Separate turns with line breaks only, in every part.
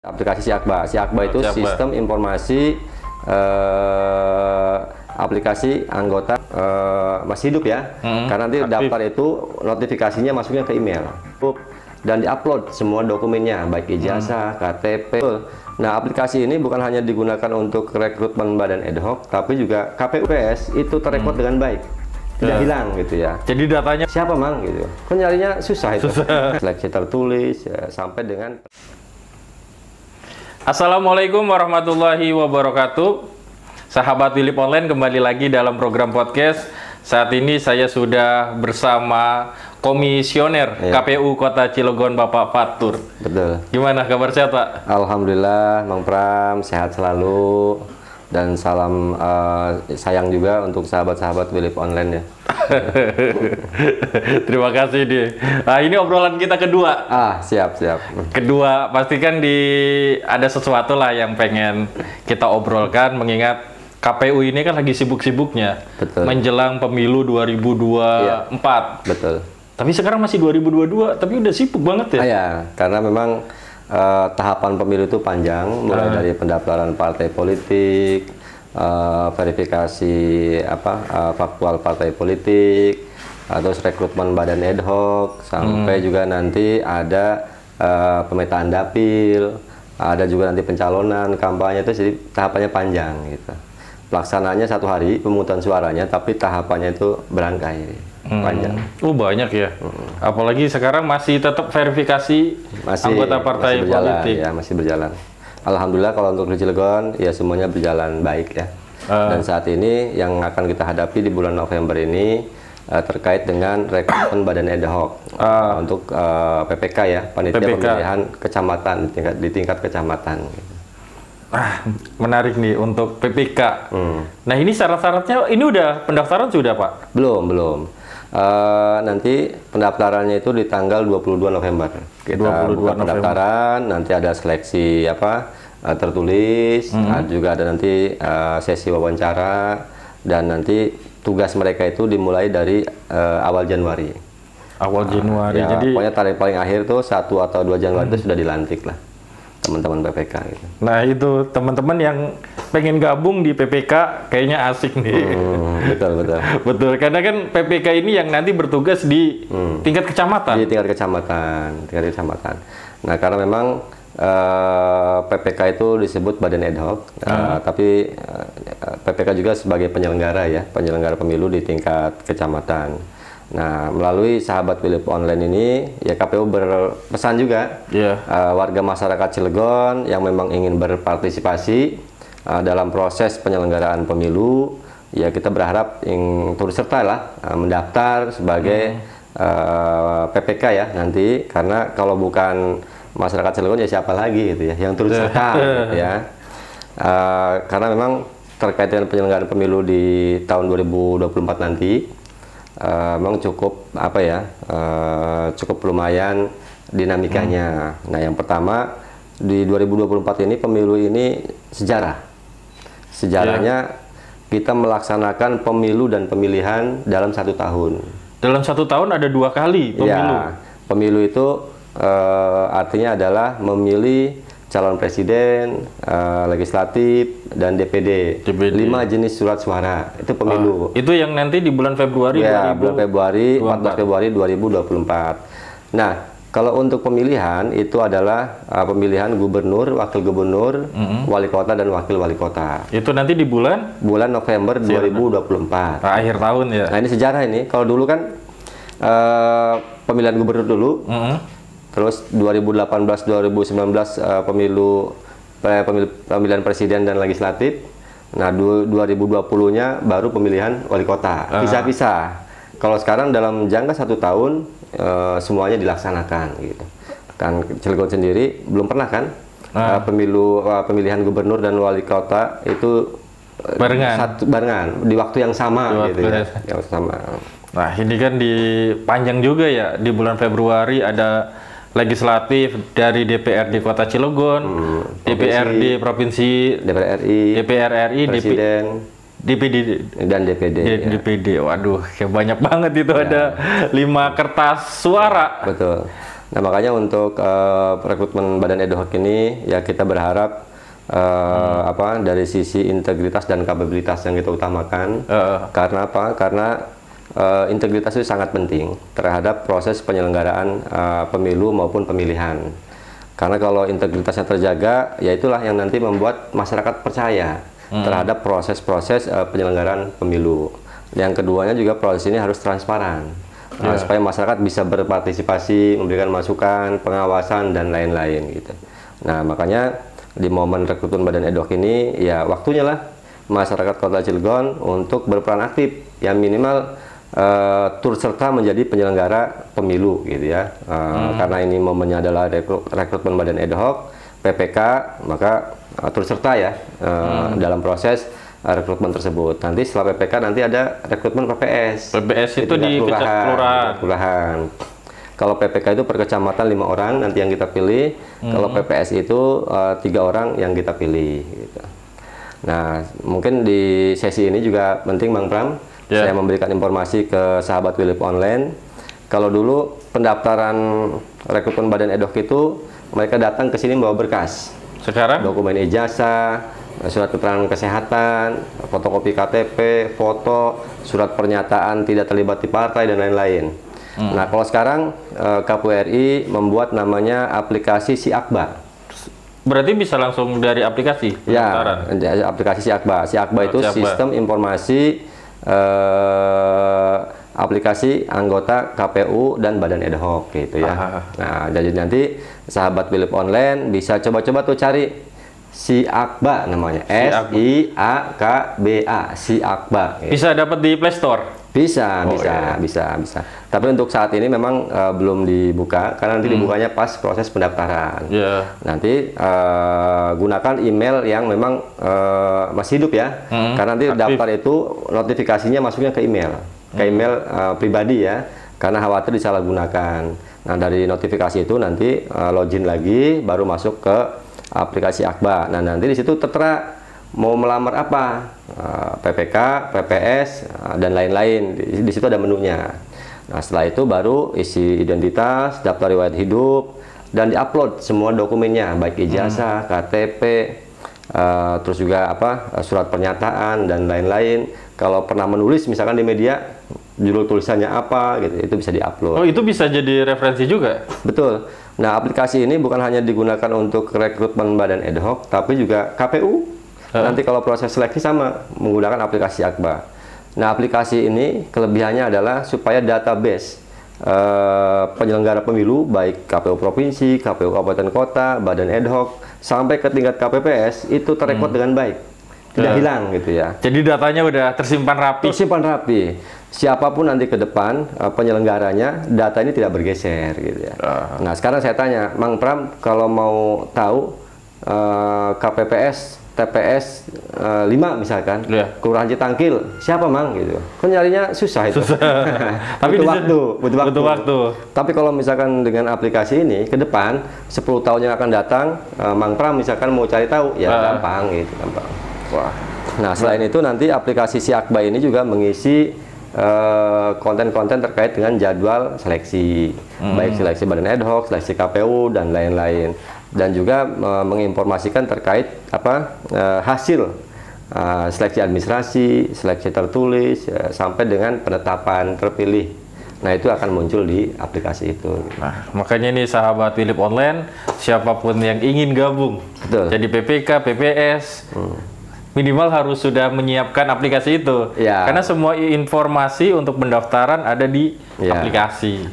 Aplikasi Si Akba itu sistem informasi aplikasi anggota masih hidup ya, karena nanti daftar itu notifikasinya masuknya ke email dan diupload semua dokumennya, baik ijazah, KTP. Nah, aplikasi ini bukan hanya digunakan untuk rekrutmen badan ad hoc, tapi juga KPUPS itu terrekod dengan baik, tidak hilang gitu ya.
Jadi datanya
siapa mang gitu, kan nyarinya susah itu. Seleksi tertulis ya, sampai dengan.
Assalamualaikum warahmatullahi wabarakatuh. Sahabat Wilip Online, kembali lagi dalam program podcast. Saat ini saya sudah bersama Komisioner KPU Kota Cilegon, Bapak Fatur.
Betul.
Gimana kabar sehat, Pak?
Alhamdulillah, Mang Pram, sehat selalu. Dan salam sayang juga untuk sahabat-sahabat Wilip Online ya.
Terima kasih deh. Nah, ini obrolan kita kedua.
Siap.
Kedua, pastikan ada sesuatu lah yang pengen kita obrolkan, mengingat KPU ini kan lagi sibuk-sibuknya menjelang pemilu 2024.
Betul.
Tapi sekarang masih 2022, tapi udah sibuk banget ya?
Ya, karena memang tahapan pemilu itu panjang, mulai dari pendaftaran partai politik, verifikasi faktual partai politik, terus rekrutmen badan ad hoc, sampai juga nanti ada pemetaan dapil, ada juga nanti pencalonan, kampanye, itu jadi tahapannya panjang gitu. Pelaksanaannya 1 hari, pemungutan suaranya, tapi tahapannya itu berangkai. Panjang.
Banyak ya. Apalagi sekarang masih tetap verifikasi anggota partai politik.
Ya, masih berjalan. Alhamdulillah kalau untuk di Cilegon ya semuanya berjalan baik ya. Dan saat ini yang akan kita hadapi di bulan November ini terkait dengan rekrutmen badan ad hoc untuk PPK ya, panitia pemilihan kecamatan di tingkat kecamatan.
Menarik nih untuk PPK. Nah, ini syarat-syaratnya, ini udah pendaftaran sudah, Pak?
Belum. Nanti pendaftarannya itu di tanggal 22 November. Kita buka pendaftaran, nanti ada seleksi tertulis, juga ada nanti sesi wawancara, dan nanti tugas mereka itu dimulai dari awal Januari.
Awal Januari,
ya,
jadi
pokoknya tarikh paling akhir tuh 1 atau 2 Januari itu sudah dilantik lah teman-teman PPK gitu.
Nah, itu teman-teman yang pengen gabung di PPK kayaknya asik nih. Betul, karena kan PPK ini yang nanti bertugas di tingkat kecamatan. Di
tingkat kecamatan. Nah, karena memang PPK itu disebut badan ad hoc, tapi PPK juga sebagai penyelenggara pemilu di tingkat kecamatan. Nah, melalui sahabat Wilip Online ini, ya KPU berpesan juga warga masyarakat Cilegon yang memang ingin berpartisipasi dalam proses penyelenggaraan pemilu, ya kita berharap yang turut serta lah mendaftar sebagai PPK ya nanti, karena kalau bukan masyarakat Cilegon ya siapa lagi gitu ya yang turut serta gitu ya. Karena memang terkait dengan penyelenggaraan pemilu di tahun 2024 nanti memang cukup cukup lumayan dinamikanya. Nah, yang pertama di 2024 ini pemilu ini sejarahnya kita melaksanakan pemilu dan pemilihan dalam 1 tahun.
Dalam 1 tahun ada 2 kali pemilu.
Ya, pemilu itu artinya adalah memilih calon presiden, legislatif, dan DPD. 5 jenis surat suara, itu pemilu.
Itu yang nanti di bulan Februari.
Ya, bulan Februari, 14 Februari 2024. Nah, kalau untuk pemilihan itu adalah pemilihan gubernur, wakil gubernur, wali kota, dan wakil wali kota.
Itu nanti di bulan
November 2024.
Akhir tahun ya.
Nah, ini sejarah ini. Kalau dulu kan pemilihan gubernur dulu. Terus 2018-2019 pemilihan presiden dan legislatif. Nah, 2020-nya baru pemilihan wali kota. Pisah-pisah. Kalau sekarang dalam jangka 1 tahun semuanya dilaksanakan gitu. Kan Cilegon sendiri belum pernah kan pemilihan gubernur dan wali kota itu barengan di waktu yang sama gitu ya. Yang sama.
Nah, ini kan panjang juga ya, di bulan Februari ada legislatif dari DPRD Kota Cilegon, DPRD Provinsi, DPR RI,
Presiden,
DPD
dan DPD.
DPD, waduh, kayak banyak banget itu, ada 5 kertas suara.
Betul. Nah, makanya untuk rekrutmen badan ad hoc ini ya kita berharap dari sisi integritas dan kapabilitas yang kita utamakan. Karena apa? Karena integritas itu sangat penting terhadap proses penyelenggaraan pemilu maupun pemilihan. Karena kalau integritasnya terjaga, ya itulah yang nanti membuat masyarakat percaya terhadap proses-proses penyelenggaraan pemilu. Yang keduanya juga proses ini harus transparan, supaya masyarakat bisa berpartisipasi, memberikan masukan, pengawasan dan lain-lain gitu. Nah, makanya di momen rekrutmen badan ad hoc ini ya waktunya lah masyarakat Kota Cilegon untuk berperan aktif, yang minimal turut serta menjadi penyelenggara pemilu gitu ya. Karena ini momennya adalah rekrutmen badan ad hoc PPK, maka turut serta ya dalam proses rekrutmen tersebut. Nanti setelah PPK nanti ada rekrutmen PPS.
PPS itu di
kelurahan. Kalau PPK itu per kecamatan 5 orang nanti yang kita pilih. Kalau PPS itu 3 orang yang kita pilih. Gitu. Nah, mungkin di sesi ini juga penting Bang Pram, saya memberikan informasi ke sahabat Wilip Online. Kalau dulu pendaftaran rekrutmen badan ad hoc itu mereka datang ke sini bawa berkas.
Sekarang
dokumen ijazah, surat keterangan kesehatan, fotokopi KTP, foto, surat pernyataan tidak terlibat di partai dan lain-lain. Nah, kalau sekarang KPU RI membuat namanya aplikasi SIAKBA.
berarti bisa langsung dari aplikasi
pendaftaran? Ya, aplikasi SIAKBA. SIAKBA itu sistem informasi aplikasi anggota KPU dan badan ad hoc gitu ya. Nah, jadi nanti sahabat Wilip Online bisa coba-coba tuh cari SIAKBA namanya, SIAKBA, SIAKBA. Gitu.
Bisa dapat di Play Store?
Bisa. Tapi untuk saat ini memang belum dibuka, karena nanti dibukanya pas proses pendaftaran. Nanti gunakan email yang memang masih hidup ya, karena nanti aktif. Daftar itu notifikasinya masuknya ke email, pribadi ya, karena khawatir disalahgunakan. Nah, dari notifikasi itu nanti login lagi, baru masuk ke aplikasi SIAKBA. Nah, nanti di situ tertera mau melamar apa, PPK, PPS, dan lain-lain. Di situ ada menunya. Nah, setelah itu baru isi identitas, daftar riwayat hidup, dan diupload semua dokumennya, baik ijazah, KTP, terus juga surat pernyataan dan lain-lain. Kalau pernah menulis misalkan di media, judul tulisannya apa gitu, itu bisa diupload.
Oh, itu bisa jadi referensi juga?
Betul. Nah, aplikasi ini bukan hanya digunakan untuk rekrutmen badan ad hoc, tapi juga KPU. Nanti kalau proses seleksi sama menggunakan aplikasi SIAKBA. Nah, aplikasi ini kelebihannya adalah supaya database penyelenggara pemilu baik KPU provinsi, KPU kabupaten kota, badan ad hoc sampai ke tingkat KPPS itu terrekod dengan baik, tidak hilang gitu ya.
Jadi datanya udah tersimpan rapi.
Siapapun nanti ke depan penyelenggaranya, data ini tidak bergeser gitu ya. Nah, sekarang saya tanya, Mang Pram, kalau mau tahu KPPS TPS 5 misalkan, Kelurahan Citangkil, siapa Mang gitu. Kan nyarinya susah itu.
Tapi butuh waktu.
Tapi kalau misalkan dengan aplikasi ini ke depan 10 tahun yang akan datang, Mang Pram misalkan mau cari tahu, ya gampang gitu, gampang.
Wah.
Nah, selain itu nanti aplikasi SIAKBA ini juga mengisi konten-konten terkait dengan jadwal seleksi, baik seleksi badan ad hoc, seleksi KPU dan lain-lain. Dan juga menginformasikan terkait hasil seleksi administrasi, seleksi tertulis, sampai dengan penetapan terpilih. Nah, itu akan muncul di aplikasi itu.
Nah, makanya nih sahabat Wilip Online, siapapun yang ingin gabung jadi PPK, PPS, minimal harus sudah menyiapkan aplikasi itu. Karena semua informasi untuk pendaftaran ada di aplikasi.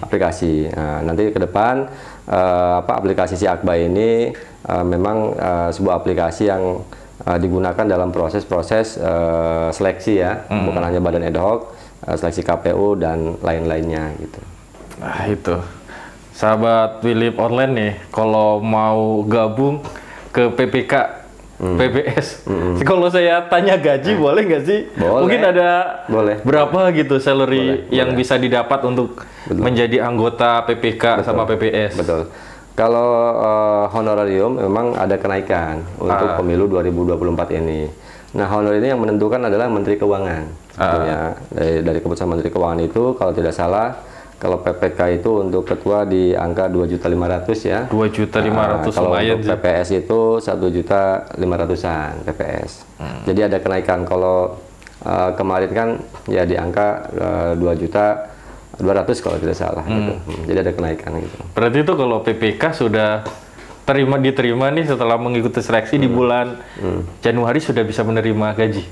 Nah, nanti ke depan aplikasi SIAKBA ini memang sebuah aplikasi yang digunakan dalam proses-proses seleksi ya, bukan hanya badan ad hoc, seleksi KPU dan lain-lainnya gitu.
Nah, itu sahabat Wilip Online nih, kalau mau gabung ke PPK, PPS, kalau saya tanya gaji boleh nggak sih? Mungkin ada berapa gitu salary yang bisa didapat untuk menjadi anggota PPK sama PPS?
Betul. Kalau honorarium memang ada kenaikan untuk pemilu 2024 ini. Nah, honor ini yang menentukan adalah Menteri Keuangan. Dari keputusan Menteri Keuangan itu kalau tidak salah Kalau PPK itu untuk ketua di angka 2.500.000 ya.
2.500.000
kalau
lumayan
untuk
sih.
PPS itu 1.500.000-an PPS. Jadi ada kenaikan. Kalau kemarin kan ya di angka 2.200.000 kalau tidak salah gitu. Jadi ada kenaikan gitu.
Berarti itu kalau PPK sudah diterima nih setelah mengikuti seleksi di bulan Januari sudah bisa menerima gaji.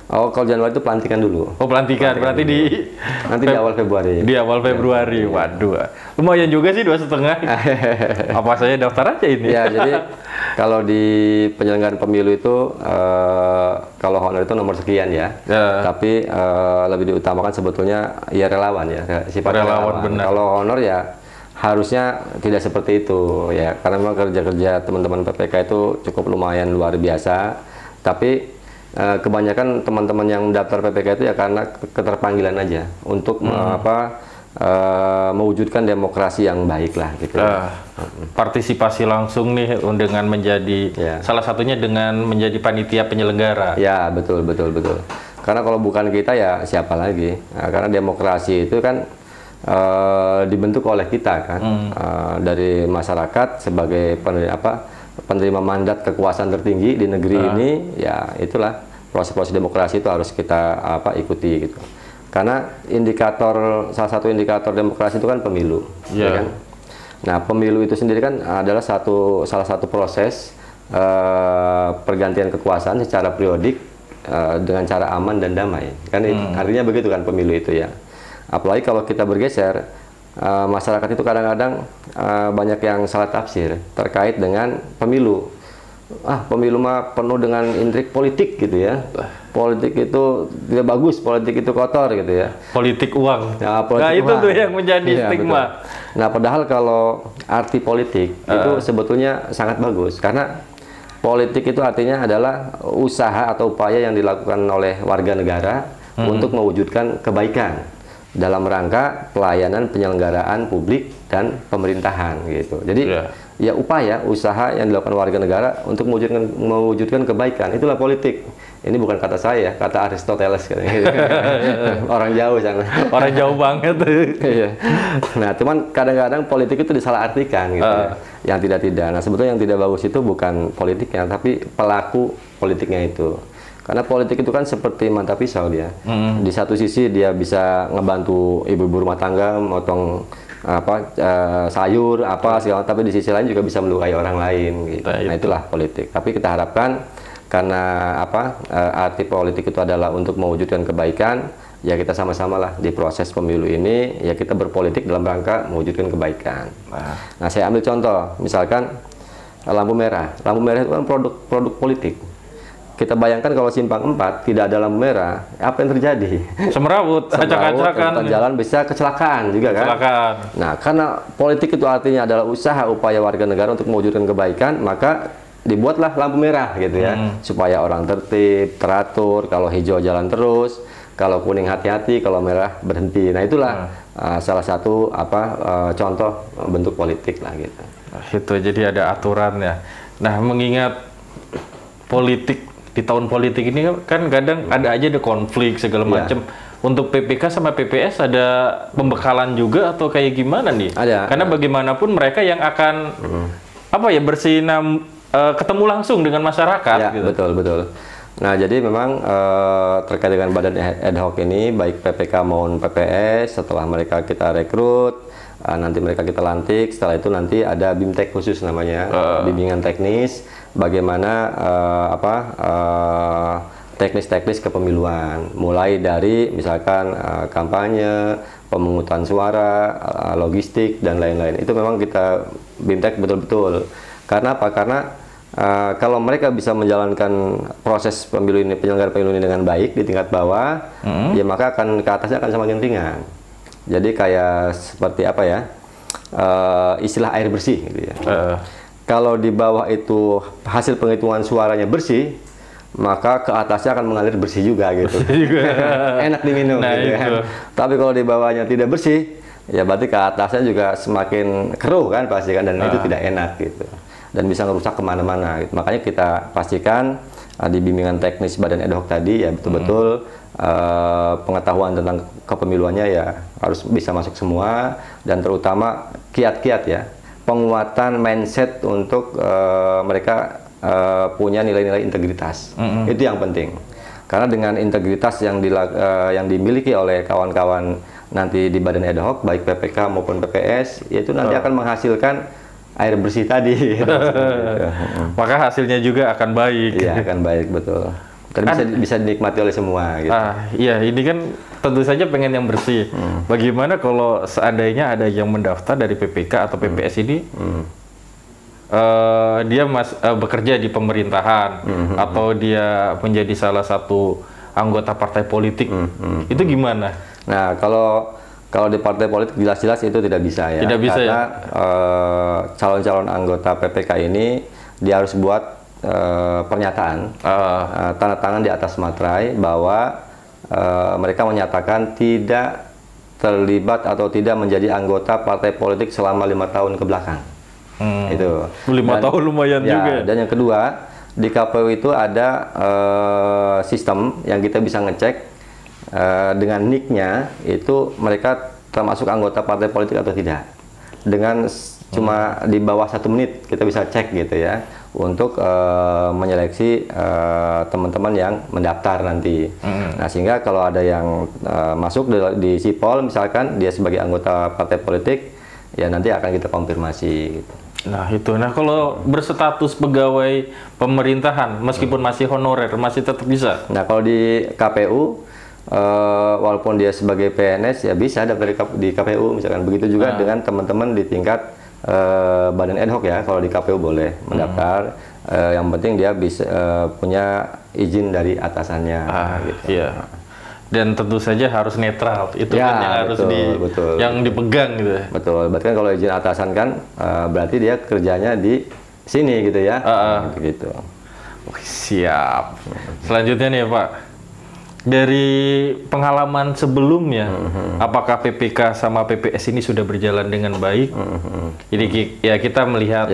Oh, kalau Januari itu pelantikan dulu.
Oh, pelantikan. Berarti
nanti di awal Februari.
Di awal Februari. Waduh. Lumayan juga sih 2,5. Apa saya daftar aja ini?
Ya, jadi kalau di penyelenggaraan pemilu itu kalau honor itu nomor sekian ya. Tapi lebih diutamakan sebetulnya ya relawan ya, sifat relawan.
Benar.
Kalau honor ya harusnya tidak seperti itu ya, karena memang kerja-kerja teman-teman PPK itu cukup lumayan luar biasa. Tapi kebanyakan teman-teman yang daftar PPK itu ya karena keterpanggilan aja untuk mewujudkan demokrasi yang baik lah gitu.
Partisipasi langsung nih dengan menjadi salah satunya dengan menjadi panitia penyelenggara.
Ya, betul. Karena kalau bukan kita ya siapa lagi? Nah, karena demokrasi itu kan dibentuk oleh kita kan, dari masyarakat sebagai penerima mandat kekuasaan tertinggi di negeri ini. Ya itulah proses-proses demokrasi itu harus kita ikuti gitu. Karena salah satu indikator demokrasi itu kan pemilu, ya kan? Nah, pemilu itu sendiri kan adalah salah satu proses pergantian kekuasaan secara periodik dengan cara aman dan damai. Kan artinya begitu kan pemilu itu ya. Apalagi kalau kita bergeser, masyarakat itu kadang-kadang banyak yang salah tafsir terkait dengan pemilu. Pemilu mah penuh dengan intrik politik gitu ya. Politik itu tidak bagus, politik itu kotor gitu ya.
Politik uang.
Politik
itu tuh yang menjadi stigma.
Betul. Nah, padahal kalau arti politik itu sebetulnya sangat bagus, karena politik itu artinya adalah usaha atau upaya yang dilakukan oleh warga negara untuk mewujudkan kebaikan dalam rangka pelayanan penyelenggaraan publik dan pemerintahan gitu. Jadi ya usaha yang dilakukan warga negara untuk mewujudkan kebaikan, itulah politik. Ini bukan kata saya, kata Aristoteles gitu. Orang jauh sana.
Orang jauh banget.
Nah, cuman kadang-kadang politik itu disalahartikan gitu yang tidak-tidak. Nah, sebetulnya yang tidak bagus itu bukan politiknya, tapi pelaku politiknya itu. Karena politik itu kan seperti mata pisau dia. Di satu sisi dia bisa ngebantu ibu-ibu rumah tangga motong sayur segala, tapi di sisi lain juga bisa melukai orang lain gitu. Nah, itulah politik. Tapi kita harapkan karena arti politik itu adalah untuk mewujudkan kebaikan, ya kita sama-sama lah di proses pemilu ini ya kita berpolitik dalam rangka mewujudkan kebaikan. Nah, saya ambil contoh, misalkan lampu merah. Lampu merah itu kan produk politik. Kita bayangkan kalau simpang 4 tidak ada lampu merah, apa yang terjadi?
Semrawut, acak-acakan.
Jalan bisa kecelakaan juga kan? Nah, karena politik itu artinya adalah usaha upaya warga negara untuk mewujudkan kebaikan, maka dibuatlah lampu merah gitu ya, supaya orang tertib, teratur, kalau hijau jalan terus, kalau kuning hati-hati, kalau merah berhenti. Nah, itulah salah satu contoh bentuk politik lah gitu.
Itu jadi ada aturannya. Nah, mengingat politik di tahun politik ini kan kadang ada konflik segala macam. Untuk PPK sama PPS ada pembekalan juga atau kayak gimana nih?
Ada.
Karena bagaimanapun mereka yang akan ketemu langsung dengan masyarakat.
Ya, gitu. Betul. Nah, jadi memang terkait dengan badan ad hoc ini, baik PPK maupun PPS, setelah mereka kita rekrut, nanti mereka kita lantik, setelah itu nanti ada BIMTEK khusus namanya, bimbingan teknis, bagaimana teknis-teknis kepemiluan, mulai dari misalkan kampanye, pemungutan suara, logistik, dan lain-lain. Itu memang kita BIMTEK betul-betul. Karena apa? Karena kalau mereka bisa menjalankan proses pemilu ini, penyelenggaraan pemilu ini dengan baik di tingkat bawah, ya maka ke atasnya akan semakin ringan. Jadi kayak seperti istilah air bersih gitu ya. Kalau di bawah itu hasil penghitungan suaranya bersih, maka ke atasnya akan mengalir bersih juga gitu. Enak diminum gitu kan. Tapi kalau di bawahnya tidak bersih, ya berarti ke atasnya juga semakin keruh kan pasti kan, dan itu tidak enak gitu. Dan bisa ngerusak kemana-mana gitu. Makanya kita pastikan di bimbingan teknis Badan Ad Hoc tadi ya betul-betul pengetahuan tentang kepemiluannya ya harus bisa masuk semua, dan terutama kiat-kiat ya, penguatan mindset untuk mereka punya nilai-nilai integritas. Itu yang penting. Karena dengan integritas yang dimiliki oleh kawan-kawan nanti di Badan Ad Hoc, baik PPK maupun PPS, itu nanti akan menghasilkan air bersih tadi.
Maka hasilnya juga akan baik.
Iya, akan baik, betul. Dan bisa dinikmati oleh semua. Gitu.
Iya, ini kan tentu saja pengen yang bersih. Bagaimana kalau seandainya ada yang mendaftar dari PPK atau PPS ini, dia bekerja di pemerintahan, atau dia menjadi salah satu anggota partai politik, itu gimana?
Nah, kalau di partai politik jelas-jelas itu tidak bisa ya.
Tidak bisa.
Karena calon-calon anggota PPK ini dia harus buat pernyataan, tanda tangan di atas materai bahwa mereka menyatakan tidak terlibat atau tidak menjadi anggota partai politik selama 5 tahun ke belakang. Itu
5 tahun lumayan
ya,
juga.
Dan yang kedua, di KPU itu ada sistem yang kita bisa ngecek dengan nick-nya itu mereka termasuk anggota partai politik atau tidak. Dengan cuma di bawah 1 menit kita bisa cek gitu ya, untuk menyeleksi teman-teman yang mendaftar nanti. Nah, sehingga kalau ada yang masuk di Sipol misalkan dia sebagai anggota partai politik, ya nanti akan kita konfirmasi gitu.
Nah itu, kalau berstatus pegawai pemerintahan meskipun masih honorer masih tetap bisa.
Nah kalau di KPU walaupun dia sebagai PNS ya bisa daftar di KPU misalkan. Begitu juga dengan teman-teman di tingkat Badan Ad Hoc ya, kalau di KPU boleh mendaftar. Yang penting dia bisa punya izin dari atasannya. Gitu.
Iya. Dan tentu saja harus netral, itu
ya,
kan yang harus yang dipegang gitu.
Betul, berarti kan kalau izin atasan kan berarti dia kerjanya di sini gitu ya. Gitu.
Siap. Selanjutnya nih Pak, dari pengalaman sebelumnya, apakah PPK sama PPS ini sudah berjalan dengan baik? Jadi ya kita melihat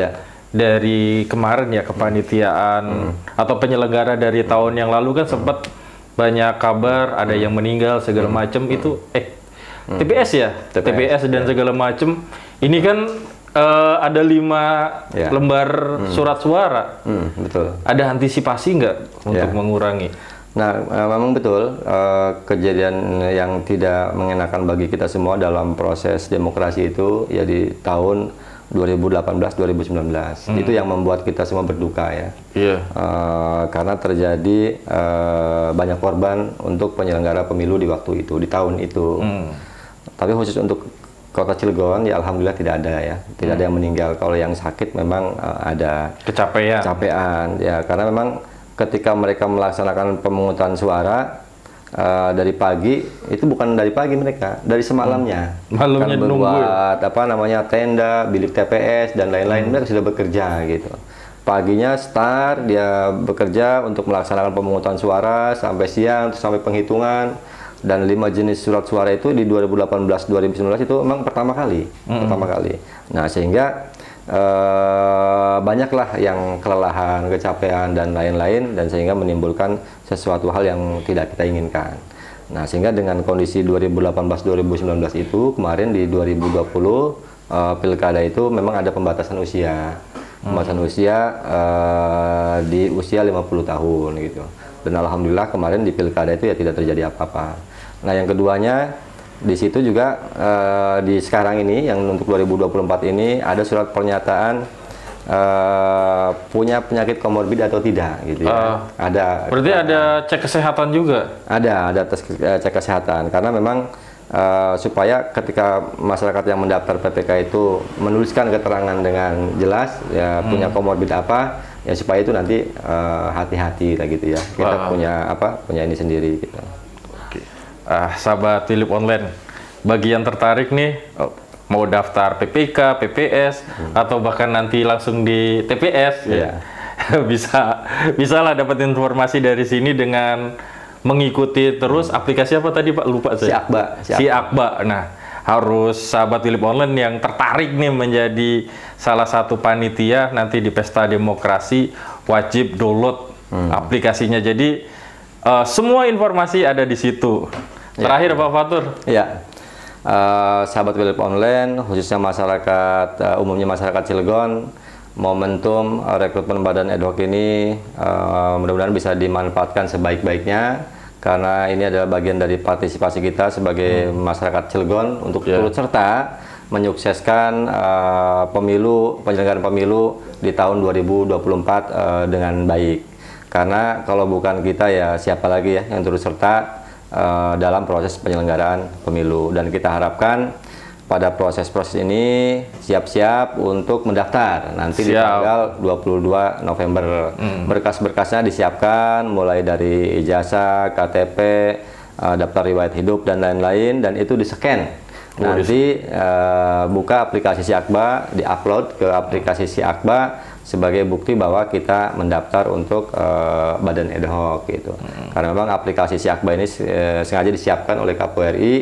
dari kemarin ya kepanitiaan atau penyelenggara dari tahun yang lalu kan sempat banyak kabar ada yang meninggal segala macam itu TPS ya, TPS dan segala macam. Ini kan ada 5 lembar surat suara.
Betul.
Ada antisipasi nggak untuk mengurangi?
Nah, memang betul kejadian yang tidak mengenakan bagi kita semua dalam proses demokrasi itu ya di tahun 2018-2019 itu yang membuat kita semua berduka ya. Karena terjadi banyak korban untuk penyelenggara pemilu di waktu itu, di tahun itu. Tapi khusus untuk Kota Cilegon ya alhamdulillah tidak ada ya, tidak ada yang meninggal. Kalau yang sakit memang ada kecapean ya, karena memang ketika mereka melaksanakan pemungutan suara dari pagi, itu bukan dari pagi mereka, dari semalamnya.
Malamnya
kan berbuat tenda, bilik TPS dan lain-lain. Mereka sudah bekerja gitu. Paginya start dia bekerja untuk melaksanakan pemungutan suara sampai siang, sampai penghitungan, dan 5 jenis surat suara itu di 2018-2019 itu memang pertama kali. Nah, sehingga banyaklah yang kelelahan, kecapean dan lain-lain, dan sehingga menimbulkan sesuatu hal yang tidak kita inginkan. Nah, sehingga dengan kondisi 2018-2019 itu kemarin di 2020 pilkada itu memang ada pembatasan usia. Pembatasan usia di usia 50 tahun gitu. Dan alhamdulillah kemarin di pilkada itu ya tidak terjadi apa-apa. Nah, yang keduanya di situ juga di sekarang ini yang untuk 2024 ini ada surat pernyataan punya penyakit komorbid atau tidak gitu ya. Ada.
Berarti ada cek kesehatan juga?
Ada tes cek kesehatan, karena memang supaya ketika masyarakat yang mendaftar PPK itu menuliskan keterangan dengan jelas ya punya komorbid apa ya, supaya itu nanti hati-hati lah gitu ya. Kita punya ini sendiri gitu.
Sahabat Philip Online, bagi yang tertarik nih mau daftar PPK, PPS atau bahkan nanti langsung di TPS bisa lah dapat informasi dari sini dengan mengikuti terus aplikasi apa tadi Pak, lupa saya. Si Akba. Nah, harus sahabat Philip Online yang tertarik nih menjadi salah satu panitia nanti di Pesta Demokrasi wajib download aplikasinya. Jadi semua informasi ada di situ. Terakhir Pak Fatur.
Ya, sahabat Philip Online, khususnya masyarakat umumnya masyarakat Cilegon, momentum rekrutmen badan ad hoc ini mudah-mudahan bisa dimanfaatkan sebaik-baiknya, karena ini adalah bagian dari partisipasi kita sebagai masyarakat Cilegon untuk turut serta menyukseskan penyelenggaraan pemilu di tahun 2024 dengan baik. Karena kalau bukan kita, ya siapa lagi ya yang turut serta dalam proses penyelenggaraan pemilu. Dan kita harapkan pada proses-proses ini siap-siap untuk mendaftar nanti di tanggal 22 November. Berkas-berkasnya disiapkan mulai dari ijazah, KTP, daftar riwayat hidup dan lain-lain, dan itu di-scan. Nanti buka aplikasi Siakba, di-upload ke aplikasi Siakba sebagai bukti bahwa kita mendaftar untuk badan ad hoc gitu. Karena memang aplikasi Siakba ini sengaja disiapkan oleh KPU RI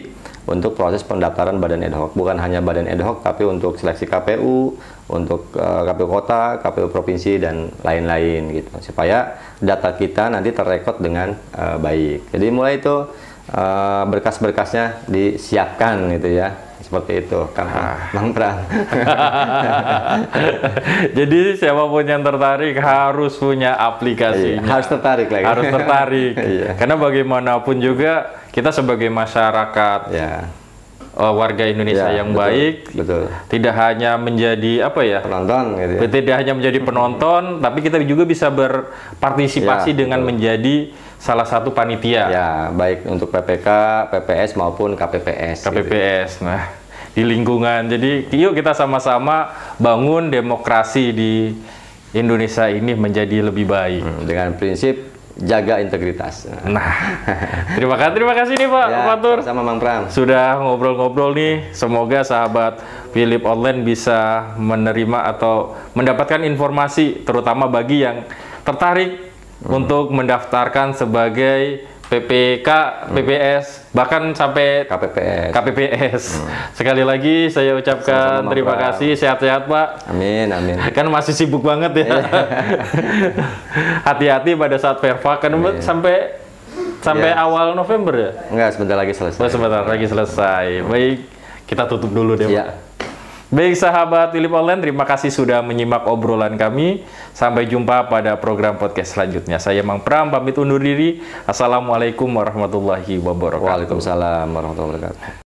untuk proses pendaftaran badan ad hoc. Bukan hanya badan ad hoc, tapi untuk seleksi KPU, untuk KPU kota, KPU provinsi, dan lain-lain gitu. Supaya data kita nanti terrekod dengan baik. Jadi mulai itu berkas-berkasnya disiapkan gitu ya. Seperti itu, Bang Pram.
Jadi siapapun yang tertarik harus punya aplikasinya.
Iya, harus tertarik lagi.
Harus tertarik.
Iya.
Karena bagaimanapun juga kita sebagai masyarakat, warga Indonesia yang
betul,
baik,
betul.
Tidak hanya menjadi
penonton, gitu ya.
Tidak hanya menjadi penonton, tapi kita juga bisa berpartisipasi dengan menjadi salah satu panitia.
Ya, baik untuk PPK, PPS maupun KPPS.
KPPS. Gitu. Nah, di lingkungan. Jadi, yuk kita sama-sama bangun demokrasi di Indonesia ini menjadi lebih baik.
Dengan prinsip jaga integritas.
Nah, terima kasih nih Pak Fatur.
Sama Bang Pram.
Sudah ngobrol-ngobrol nih. Semoga sahabat Philip Online bisa menerima atau mendapatkan informasi, terutama bagi yang tertarik untuk mendaftarkan sebagai PPK, PPS, bahkan sampai KPPS. Sekali lagi saya ucapkan terima kasih, sehat-sehat Pak.
Amin, amin.
Kan masih sibuk banget ya. Hati-hati pada saat Perva, kan sampai awal November ya?
Enggak, sebentar lagi selesai.
Sebentar lagi selesai. Baik, kita tutup dulu deh Pak.
Baik
sahabat Philip Online, terima kasih sudah menyimak obrolan kami. Sampai jumpa pada program podcast selanjutnya. Saya Mang Pram, pamit undur diri. Assalamualaikum warahmatullahi wabarakatuh.
Waalaikumsalam warahmatullahi wabarakatuh.